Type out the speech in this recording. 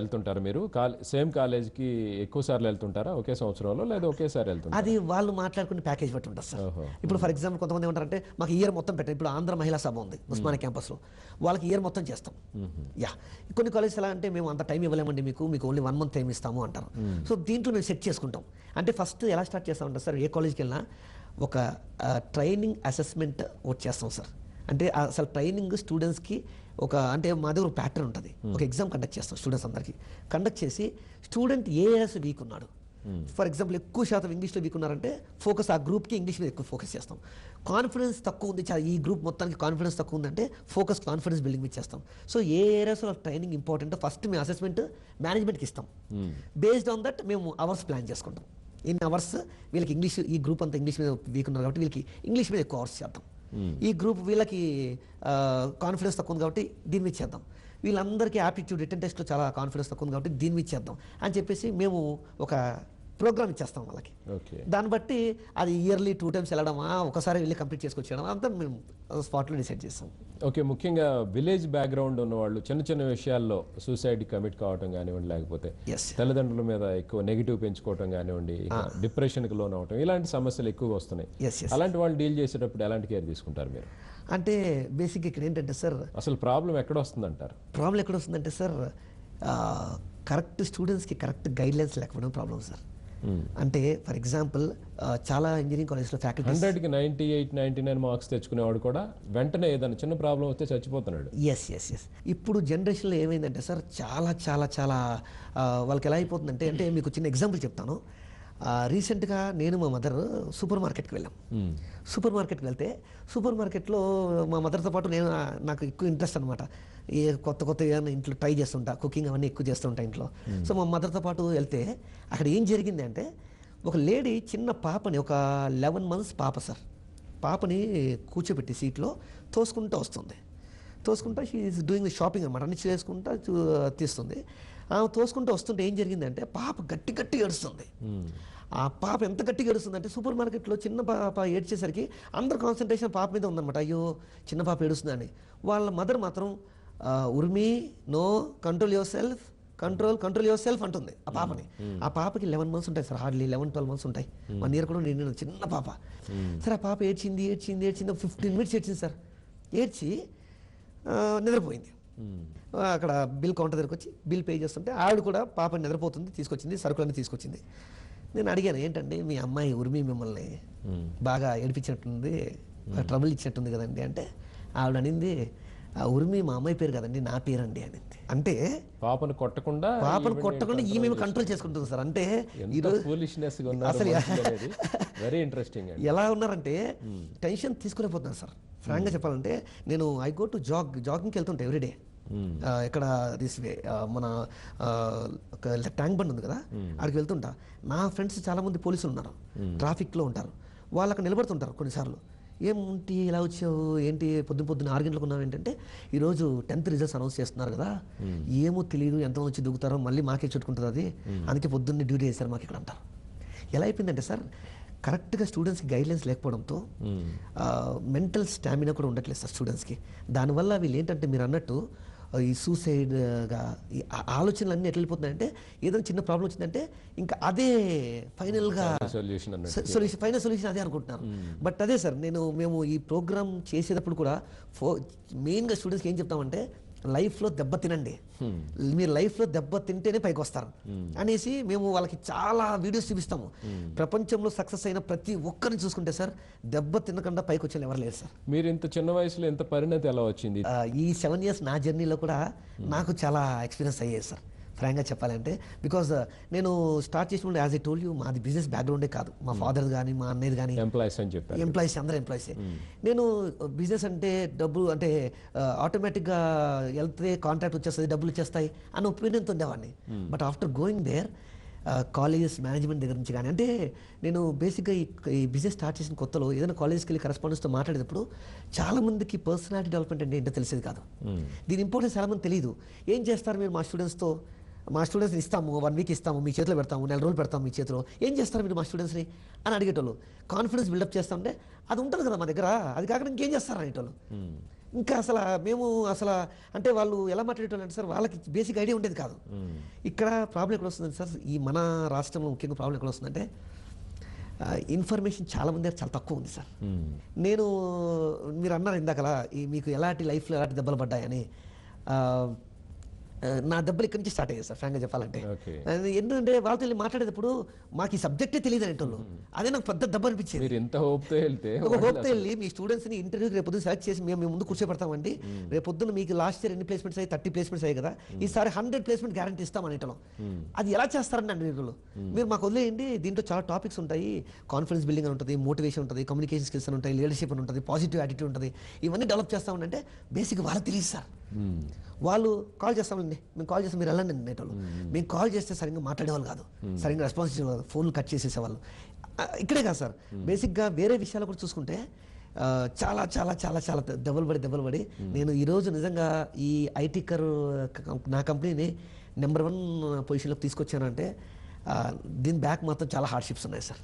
వెళ్తుంటారు మీరు సేమ్ కాలేజ్కి ఎక్కువ సార్లు వెళ్తుంటారా ఒకే సంవత్సరంలో లేదా ఒకేసారి వెళ్తుంటారా? అది వాళ్ళు మాట్లాడుకునే ప్యాకేజ్ బట్టి ఉంటుంది సార్. ఇప్పుడు ఫర్ ఎగ్జాంపుల్ కొంతమంది ఏమంటారంటే మాకు ఇయర్ మొత్తం పెట్టండి. ఇప్పుడు ఆంధ్ర మహిళా సభ ఉంది ఉస్మానియా క్యాంపస్లో, వాళ్ళకి ఇయర్ మొత్తం చేస్తాం. యా, కొన్ని కాలేజెస్ ఎలా అంటే మేము అంత టైం ఇవ్వలేమండి, మీకు ఓన్లీ 1 month టైం ఇస్తాము అంటారు. సో దీంట్లో మేము సెట్ చేసుకుంటాం. అంటే ఫస్ట్ ఎలా స్టార్ట్ చేస్తామంటే సార్, ఏ కాలేజ్కి వెళ్ళినా ఒక ట్రైనింగ్ అసెస్మెంట్ ఒకటి చేస్తాం సార్. అంటే అసలు ట్రైనింగ్ స్టూడెంట్స్కి ఒక అంటే మా దగ్గర ఒక ప్యాటర్న్ ఉంటుంది. ఒక ఎగ్జామ్ కండక్ట్ చేస్తాం స్టూడెంట్స్ అందరికీ. కండక్ట్ చేసి స్టూడెంట్ ఏ ఏరియాస్ వీక్ ఉన్నాడు, ఫర్ ఎగ్జాంపుల్ ఎక్కువ శాతం ఇంగ్లీష్లో వీక్ ఉన్నారంటే ఫోకస్ ఆ గ్రూప్కి ఇంగ్లీష్ మీద ఎక్కువ ఫోకస్ చేస్తాం. కాన్ఫిడెన్స్ తక్కువ ఉంది, ఈ గ్రూప్ మొత్తానికి కాన్ఫిడెన్స్ తక్కువ ఉందంటే కాన్ఫిడెన్స్ బిల్డింగ్ మీద చేస్తాం. సో ఏ ఏరియాస్లో ట్రైనింగ్ ఇంపార్టెంట్ ఫస్ట్ మేము అసెస్మెంట్ మేనేజ్మెంట్కి ఇస్తాం. బేస్డ్ ఆన్ దట్ మేము అవర్స్ ప్లాన్ చేసుకుంటాం. ఇన్ అవర్స్ వీళ్ళకి ఇంగ్లీష్, ఈ గ్రూప్ అంతా ఇంగ్లీష్ మీద వీక్ ఉన్నారు కాబట్టి వీళ్ళకి ఇంగ్లీష్ మీద ఎక్కువ అవర్స్ చేద్దాం. ఈ గ్రూప్ వీళ్ళకి కాన్ఫిడెన్స్ తక్కువ ఉంది కాబట్టి దీని మీద చేద్దాం. వీళ్ళందరికీ యాప్టిట్యూడ్ రిటర్న్ టెస్ట్లో చాలా కాన్ఫిడెన్స్ తక్కువ ఉంది కాబట్టి దీని మీద చేద్దాం అని చెప్పేసి మేము ఒక ప్రోగ్రామ్ ఇచ్చేస్తాం వాళ్ళకి. దాన్ని బట్టి అది ఇయర్లీ 2 times వెళ్ళడమా, ఒకసారి వెళ్ళి కంప్లీట్ చేసుకొచ్చేయడం అంతా మేము స్పాట్లో డిసైడ్ చేస్తాం. ఓకే, ముఖ్యంగా విలేజ్ బ్యాక్గ్రౌండ్ ఉన్న వాళ్ళు చిన్న చిన్న విషయాల్లో సూసైడ్ కమిట్ కావడం కానివ్వండి, లేకపోతే తల్లిదండ్రుల మీద ఎక్కువ నెగిటివ్ పెంచుకోవడం కానివ్వండి, డిప్రెషన్కి లోన్ అవటం, ఇలాంటి సమస్యలు ఎక్కువగా వస్తున్నాయి. అలాంటి వాళ్ళు డీల్ చేసేటప్పుడు ఎలాంటి కేర్ తీసుకుంటారు మీరు? అంటే బేసిక్గా ఇక్కడ ఏంటంటే సార్, అసలు ప్రాబ్లం ఎక్కడ వస్తుందంటారు? ప్రాబ్లం ఎక్కడ వస్తుందంటే సార్, కరెక్ట్ స్టూడెంట్స్కి కరెక్ట్ గైడ్లైన్స్ లేకపోవడం ప్రాబ్లం సార్. అంటే ఫర్ ఎగ్జాంపుల్ చాలా ఇంజనీరింగ్ కాలేజ్లో ఫ్యాకల్టీ 100కి 98, 99 మార్క్స్ తెచ్చుకునేవాడు కూడా వెంటనే ఏదైనా చిన్న ప్రాబ్లం వస్తే చచ్చిపోతున్నాడు. ఎస్. ఇప్పుడు జనరేషన్లో ఏమైందంటే సార్, చాలా చాలా చాలా వాళ్ళకి ఎలా అయిపోతుందంటే, అంటే మీకు చిన్న ఎగ్జాంపుల్ చెప్తాను. రీసెంట్గా నేను మా మదర్ సూపర్ మార్కెట్కి వెళ్ళాం. సూపర్ మార్కెట్కి వెళ్తే సూపర్ మార్కెట్లో మా మదర్తో పాటు నాకు ఎక్కువ ఇంట్రెస్ట్ అనమాట. ఏ కొత్త ఏమైనా ఇంట్లో ట్రై చేస్తుంటా, కుకింగ్ అవన్నీ ఎక్కువ చేస్తుంటా ఇంట్లో. సో మా మదర్తో పాటు వెళ్తే అక్కడ ఏం జరిగింది అంటే, ఒక లేడీ చిన్న పాపని, ఒక 11 months పాప సార్, పాపని కూర్చోబెట్టి సీట్లో తోసుకుంటూ వస్తుంది. తోసుకుంటా she is doing the shopping అనమాట, అన్ని చేసుకుంటా తీస్తుంది. ఆమె తోసుకుంటూ వస్తుంటే ఏం జరిగిందంటే, పాప గట్టి ఏడుస్తుంది. ఆ పాప ఎంత గట్టిగా ఏడుస్తుందంటే, సూపర్ మార్కెట్లో చిన్న పాప ఏడ్చేసరికి అందరు కాన్సన్ట్రేషన్ పాప మీద ఉందన్నమాట. అయ్యో చిన్న పాప ఏడుస్తుందని. వాళ్ళ మదర్ మాత్రం ఉర్మి నో కంట్రోల్ యువర్ సెల్ఫ్ అంటుంది ఆ పాపని. ఆ పాపకి 11 months ఉంటాయి సార్, హార్డ్లీ 11-12 months ఉంటాయి. 1 year కూడా నిండిన చిన్న పాప. సరే ఆ పాప ఏడ్చింది 15 minutes ఏడ్చింది సార్. ఏడ్చి నిద్రపోయింది. అక్కడ బిల్ కౌంటర్ దగ్గరకు వచ్చి బిల్ పే చేస్తుంటే ఆవిడ కూడా పాప నిద్రపోతుంది, తీసుకొచ్చింది, సరుకులన్నీ తీసుకొచ్చింది. నేను అడిగాను, ఏంటండి మీ అమ్మాయి ఉర్మి మిమ్మల్ని బాగా ఏడిపించినట్టుంది, ట్రబుల్ ఇచ్చినట్టుంది కదండి అంటే, ఆవిడ అనింది, ఆ ఉర్మి మా అమ్మాయి పేరు కదండి, నా పేరండి అనింది. అంటే పాపను కొట్టకుండా ఈమె కంట్రోల్ చేసుకుంటుంది సార్. అంటే అసలు ఎలా ఉన్నారంటే టెన్షన్ తీసుకోలేకపోతున్నారు సార్. ఫ్రాంక్గా చెప్పాలంటే, నేను ఐ గో టు జాగింగ్కి వెళ్తుంటా ఎవ్రీడే. ఇక్కడ మన ట్యాంక్ బండ్ ఉంది కదా, అక్కడికి వెళ్తుంటా. నా ఫ్రెండ్స్ చాలా మంది పోలీసులు ఉన్నారు, ట్రాఫిక్లో ఉంటారు. వాళ్ళు అక్కడ నిలబడుతుంటారు కొన్నిసార్లు. ఏమిటి ఇలా వచ్చావు, ఏంటి పొద్దున్న 6 గంటలకు ఉన్నావు ఏంటంటే, ఈరోజు 10th రిజల్ట్స్ అనౌన్స్ చేస్తున్నారు కదా, ఏమో తెలియదు ఎంతమంది వచ్చి దిగుతారో, మళ్ళీ మాకే చుట్టుకుంటుంది అది, అందుకే పొద్దున్నే డ్యూటీ చేశారు మాకు ఇక్కడ అంటారు. ఎలా అయిపోయిందంటే సార్, కరెక్ట్గా స్టూడెంట్స్కి గైడ్లైన్స్ లేకపోవడంతో మెంటల్ స్టామినా కూడా ఉండట్లేదు సార్ స్టూడెంట్స్కి. దానివల్ల వీళ్ళు ఏంటంటే, మీరు అన్నట్టు ఈ సూసైడ్గా ఈ ఆలోచనలు అన్నీ ఎట్లా వెళ్ళిపోతున్నాయంటే, ఏదైనా చిన్న ప్రాబ్లం వచ్చిందంటే ఇంకా అదే ఫైనల్గా ఫైనల్ సొల్యూషన్ అదే అనుకుంటున్నారు. బట్ అదే సార్, మేము ఈ ప్రోగ్రామ్ చేసేటప్పుడు కూడా మెయిన్గా స్టూడెంట్స్కి ఏం చెప్తామంటే, లైఫ్లో దెబ్బ తినండి, మీరు లైఫ్లో దెబ్బ తింటేనే పైకి వస్తారు అనేసి మేము వాళ్ళకి చాలా వీడియోస్ చూపిస్తాము. ప్రపంచంలో సక్సెస్ అయిన ప్రతి ఒక్కరిని చూసుకుంటే సార్, దెబ్బ తినకుండా పైకి వచ్చే ఎవరు లేరు సార్. మీరు ఇంత చిన్న వయసులో ఎంత పరిణతి ఎలా వచ్చింది? ఈ 7 years నా జర్నీలో కూడా నాకు చాలా ఎక్స్పీరియన్స్ అయ్యాయి సార్, ఫ్రాంక్గా చెప్పాలంటే. బికాజ్ నేను స్టార్ట్ చేసినప్పుడు, యాజ్ ఐ టోల్డ్ యూ, మాది బిజినెస్ బ్యాక్గ్రౌండే కాదు. మా ఫాదర్ కానీ మా అన్నయ్యది కానీ ఎంప్లాయీస్ అని చెప్పారు. ఎంప్లాయీస్ అందరూ ఎంప్లాయీసే. నేను బిజినెస్ అంటే డబ్బు అంటే ఆటోమేటిక్గా వెళ్తే కాంట్రాక్ట్ వచ్చేస్తుంది, డబ్బులు వచ్చేస్తాయి అన్న ఒపీనియన్తో ఉండేవాడిని. But after going there, colleges management దగ్గర నుంచి కానీ, అంటే నేను బేసిక్గా ఈ బిజినెస్ స్టార్ట్ చేసిన కొత్తలో ఏదైనా కాలేజ్కి వెళ్ళి కరెస్పాండెన్స్తో మాట్లాడేటప్పుడు చాలామందికి పర్సనాలిటీ డెవలప్మెంట్ అంటే ఏంటో తెలిసేది కాదు. దీని ఇంపార్టెన్స్ చాలామంది తెలియదు. ఏం చేస్తారు మీరు మా స్టూడెంట్స్ని ఇస్తాము, 1 week ఇస్తాము, మీ చేతిలో పెడతాము, 4 రోజులు పెడతాము మీ చేతిలో, ఏం చేస్తారు మీరు మా స్టూడెంట్స్ని అని అడిగేటోళ్ళు. కాన్ఫిడెన్స్ బిల్డప్ చేస్తామంటే అది ఉంటుంది కదా మా దగ్గర, అది కాకుండా ఇంకేం చేస్తారు అనేటోళ్ళు. ఇంకా అసలు మేము అసలు అంటే వాళ్ళు ఎలా మాట్లాడేటోళ్ళంటే సార్ వాళ్ళకి బేసిక్ ఐడియా ఉండేది కాదు. ఇక్కడ ప్రాబ్లం ఎక్కడ వస్తుందంటే సార్, ఈ మన రాష్ట్రంలో ముఖ్యంగా ప్రాబ్లం ఎక్కడ వస్తుందంటే ఇన్ఫర్మేషన్ చాలా మంది చాలా తక్కువ ఉంది సార్. నేను మీరు అన్నారు ఇందాకలా మీకు ఎలాంటి లైఫ్లో ఎలాంటి దెబ్బలు పడ్డాయని. నా దెబ్బలు ఇక్కడి నుంచి స్టార్ట్ అయ్యాయి సార్ ఫ్రాంక్గా చెప్పాలంటే. ఎందుకంటే వాళ్ళతో వెళ్ళి మాట్లాడేటప్పుడు మాకు ఈ సబ్జెక్టే తెలియదు అనేటోళ్ళు. అదే నాకు పెద్ద దెబ్బ అనిపించేది. ఎంత హోప్తో వెళ్ళి మీ స్టూడెంట్స్ని ఇంటర్వ్యూకి రేపు పొద్దున్న సెలెక్ట్ చేసి మేము ముందు కూర్చోబెడతామండి. రేపు పొద్దున్న మీకు లాస్ట్ ఇయర్ ఎన్ని ప్లేస్మెంట్స్ అయ్యి 30 ప్లేస్మెంట్స్ అయ్యాయి కదా, ఈసారి 100 ప్లేస్మెంట్ గ్యారంటీ ఇస్తాం అనేటోళ్ళం. అది ఎలా చేస్తారని అనేటోళ్ళు. మీరు మాకు వదిలేయండి, దీంట్లో చాలా టాపిక్స్ ఉంటాయి. కాన్ఫిడెన్స్ బిల్డింగ్ అని ఉంటుంది, మోటివేషన్ ఉంటుంది, కమ్యూనికేషన్ స్కిల్స్ అని ఉంటాయి, లీడర్షిప్ అని ఉంటుంది, పాజిటివ్ యాటిట్యూడ్ ఉంటుంది. ఇవన్నీ డెవలప్ చేస్తామంటే బేసిక్ వాళ్ళకి తెలియదు సార్. వాళ్ళు కాల్ చేస్తామండి, మేము కాల్ చేస్తాం మీరు వెళ్ళండి అనేటోళ్ళు. మేము కాల్ చేస్తే సరిగ్గా మాట్లాడేవాళ్ళు కాదు, సరిగ్గా రెస్పాన్స్ ఇచ్చేవాళ్ళు, ఫోన్లు కట్ చేసేసేవాళ్ళు. ఇక్కడే కాదు సార్, బేసిక్గా వేరే విషయాలు కూడా చూసుకుంటే చాలా చాలా చాలా చాలా దెబ్బలు పడి నేను ఈరోజు నిజంగా ఈ ఐటీ కర్ నా కంపెనీని నెంబర్ 1 పొజిషన్లోకి తీసుకొచ్చానంటే దీని బ్యాక్ మాత్రం చాలా హార్డ్షిప్స్ ఉన్నాయి సార్.